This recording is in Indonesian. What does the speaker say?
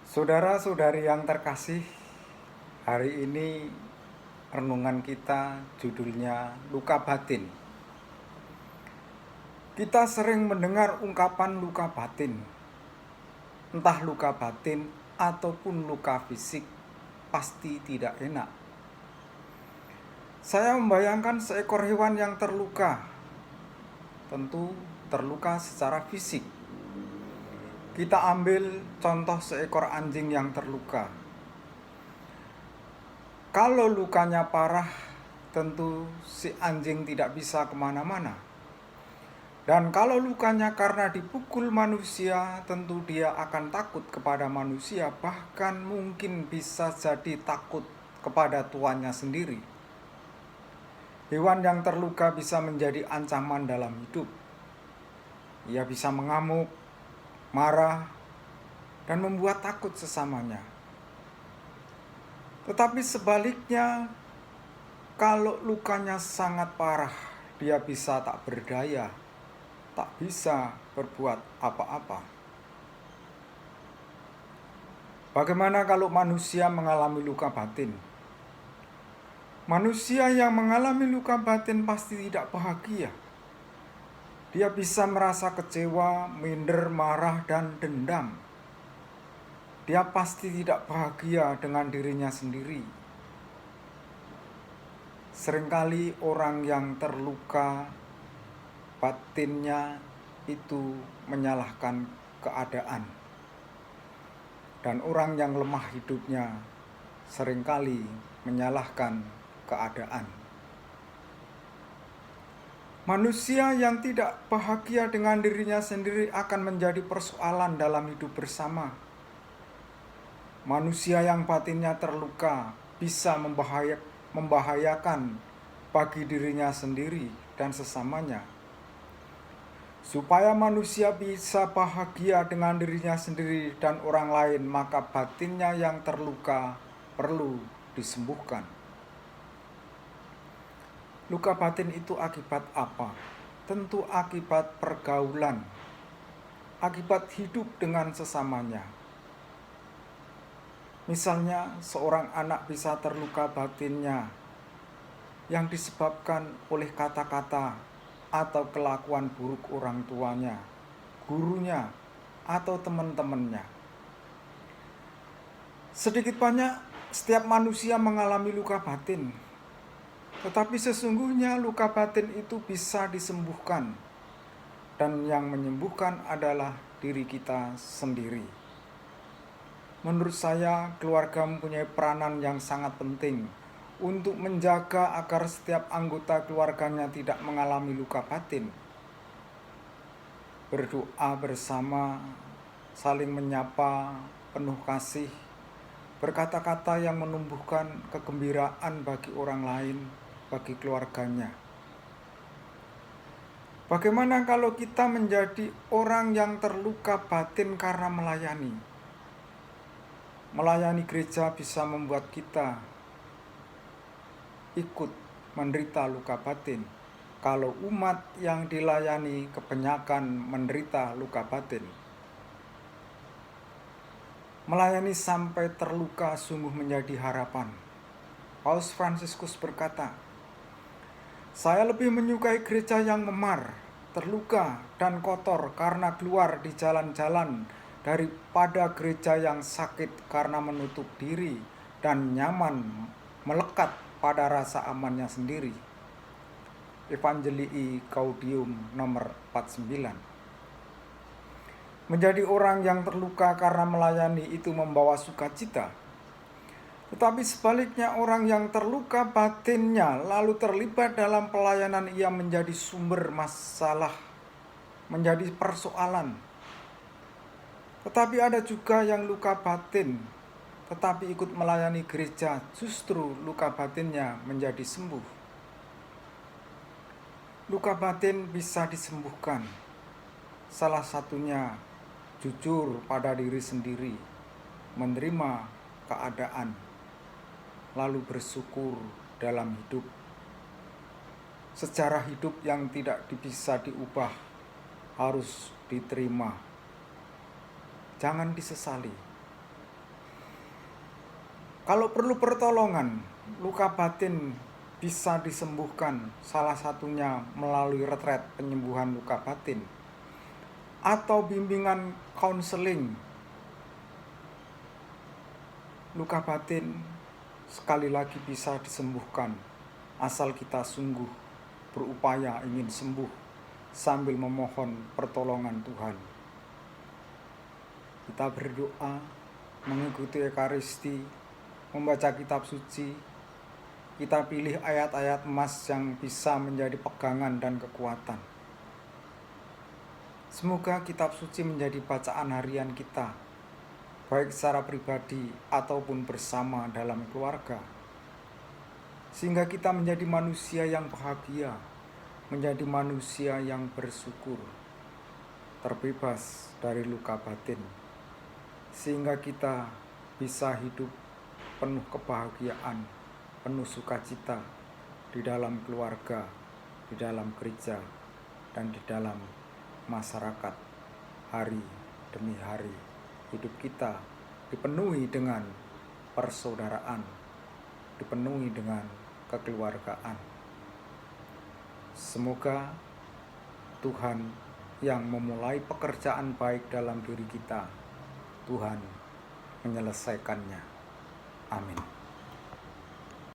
Saudara-saudari yang terkasih, hari ini renungan kita judulnya luka batin. Kita sering mendengar ungkapan luka batin. Entah luka batin ataupun luka fisik, pasti tidak enak. Saya membayangkan seekor hewan yang terluka. Tentu terluka secara fisik. Kita ambil contoh seekor anjing yang terluka. Kalau lukanya parah, tentu si anjing tidak bisa kemana-mana. Dan kalau lukanya karena dipukul manusia, tentu dia akan takut kepada manusia, bahkan mungkin bisa jadi takut kepada tuannya sendiri. Hewan yang terluka bisa menjadi ancaman dalam hidup. Ia bisa mengamuk, marah, dan membuat takut sesamanya. Tetapi sebaliknya, kalau lukanya sangat parah, dia bisa tak berdaya, tak bisa berbuat apa-apa. Bagaimana kalau manusia mengalami luka batin? Manusia yang mengalami luka batin pasti tidak bahagia. Dia bisa merasa kecewa, minder, marah, dan dendam. Dia pasti tidak bahagia dengan dirinya sendiri. Seringkali orang yang terluka batinnya itu menyalahkan keadaan. Dan orang yang lemah hidupnya seringkali menyalahkan keadaan. Manusia yang tidak bahagia dengan dirinya sendiri akan menjadi persoalan dalam hidup bersama. Manusia yang batinnya terluka bisa membahayakan bagi dirinya sendiri dan sesamanya. Supaya manusia bisa bahagia dengan dirinya sendiri dan orang lain, maka batinnya yang terluka perlu disembuhkan. Luka batin itu akibat apa? Tentu akibat pergaulan, akibat hidup dengan sesamanya. Misalnya, seorang anak bisa terluka batinnya yang disebabkan oleh kata-kata atau kelakuan buruk orang tuanya, gurunya, atau teman-temannya. Sedikit banyak, setiap manusia mengalami luka batin. Tetapi sesungguhnya luka batin itu bisa disembuhkan. Dan yang menyembuhkan adalah diri kita sendiri. Menurut saya, keluarga mempunyai peranan yang sangat penting untuk menjaga agar setiap anggota keluarganya tidak mengalami luka batin. Berdoa bersama, saling menyapa, penuh kasih, berkata-kata yang menumbuhkan kegembiraan bagi orang lain, bagi keluarganya. Bagaimana kalau kita menjadi orang yang terluka batin karena melayani? Melayani gereja bisa membuat kita ikut menderita luka batin. Kalau umat yang dilayani kebanyakan menderita luka batin. Melayani sampai terluka sungguh menjadi harapan. Paus Fransiskus berkata, "Saya lebih menyukai gereja yang memar, terluka, dan kotor karena keluar di jalan-jalan daripada gereja yang sakit karena menutup diri dan nyaman melekat pada rasa amannya sendiri." Evangelii Gaudium nomor 49. Menjadi orang yang terluka karena melayani itu membawa sukacita. Tetapi sebaliknya, orang yang terluka batinnya lalu terlibat dalam pelayanan, ia menjadi sumber masalah, menjadi persoalan. Tetapi ada juga yang luka batin, tetapi ikut melayani gereja, justru luka batinnya menjadi sembuh. Luka batin bisa disembuhkan. Salah satunya jujur pada diri sendiri, menerima keadaan, lalu bersyukur dalam hidup. Sejarah hidup yang tidak bisa diubah harus diterima. Jangan disesali. Kalau perlu pertolongan, luka batin bisa disembuhkan, salah satunya melalui retret penyembuhan luka batin atau bimbingan konseling. Luka batin sekali lagi bisa disembuhkan asal kita sungguh berupaya ingin sembuh sambil memohon pertolongan Tuhan. Kita berdoa, mengikuti Ekaristi, membaca kitab suci. Kita pilih ayat-ayat emas yang bisa menjadi pegangan dan kekuatan. Semoga kitab suci menjadi bacaan harian kita, baik secara pribadi ataupun bersama dalam keluarga, sehingga kita menjadi manusia yang bahagia, menjadi manusia yang bersyukur, terbebas dari luka batin, sehingga kita bisa hidup penuh kebahagiaan, penuh sukacita di dalam keluarga, di dalam gereja, dan di dalam masyarakat hari demi hari. Hidup kita dipenuhi dengan persaudaraan, dipenuhi dengan kekeluargaan. Semoga Tuhan yang memulai pekerjaan baik dalam diri kita, Tuhan menyelesaikannya. Amin.